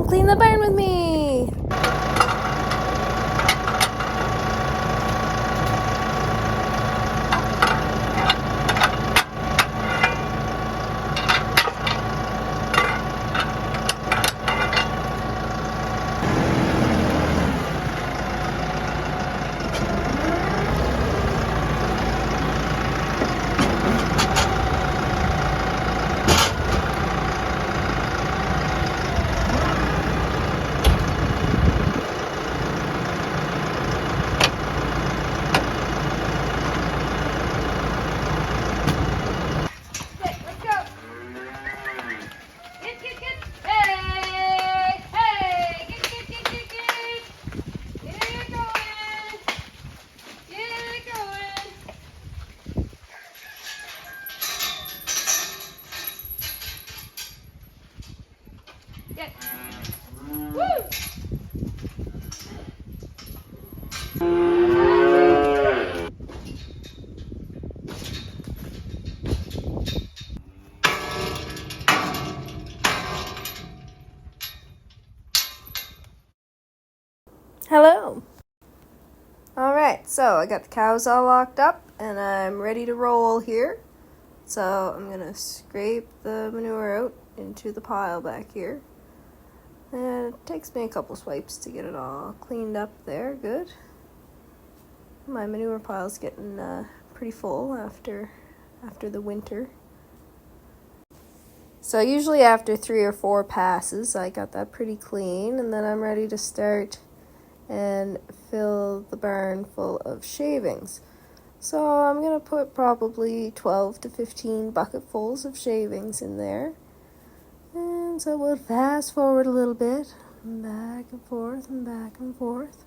clean the barn with me. Hello. Alright, so I got the cows all locked up and I'm ready to roll here. So I'm going to scrape the manure out into the pile back here. And it takes me a couple swipes to get it all cleaned up there. Good. My manure pile's getting pretty full after the winter. So usually after 3 or 4 passes I got that pretty clean, and then I'm ready to start and fill the barn full of shavings. So I'm going to put probably 12 to 15 bucketfuls of shavings in there. And so we'll fast forward a little bit, back and forth and back and forth.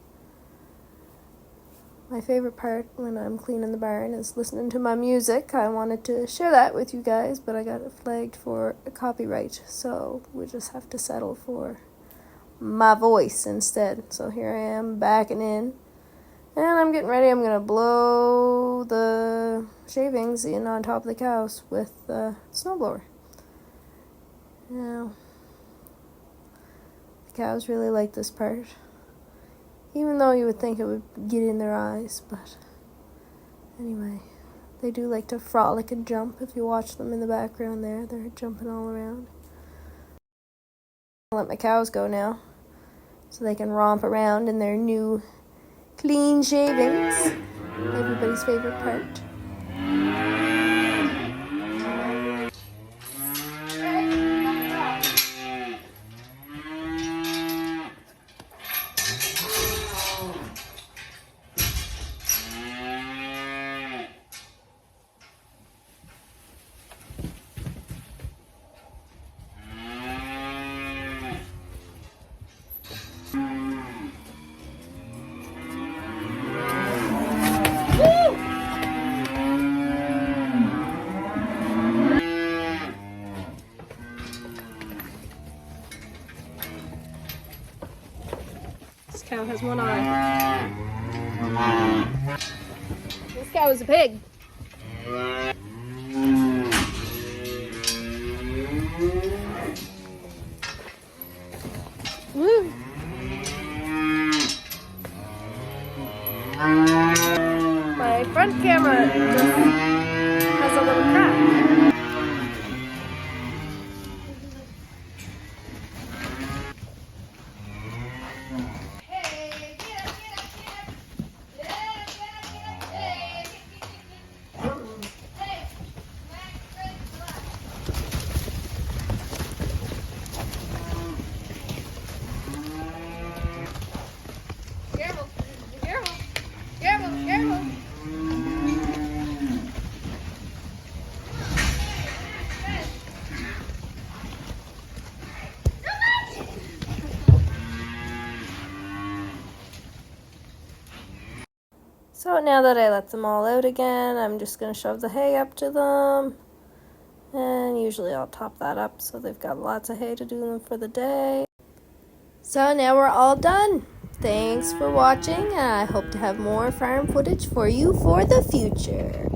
My favorite part when I'm cleaning the barn is listening to my music. I wanted to share that with you guys, but I got it flagged for copyright, so we just have to settle for my voice instead. So here I am backing in, and I'm getting ready. I'm going to blow the shavings in on top of the cows with the snowblower. Now, the cows really like this part, even though you would think it would get in their eyes, but anyway, they do like to frolic and jump. If you watch them in the background there, they're jumping all around. I'll let my cows go now, so they can romp around in their new clean shavings. Everybody's favorite part. This cow has one eye. This cow is a pig. Woo! My front camera just has a little crack. Careful. So now that I let them all out again, I'm just going to shove the hay up to them. And usually I'll top that up so they've got lots of hay to do them for the day. So now we're all done. Thanks for watching, and I hope to have more farm footage for you for the future.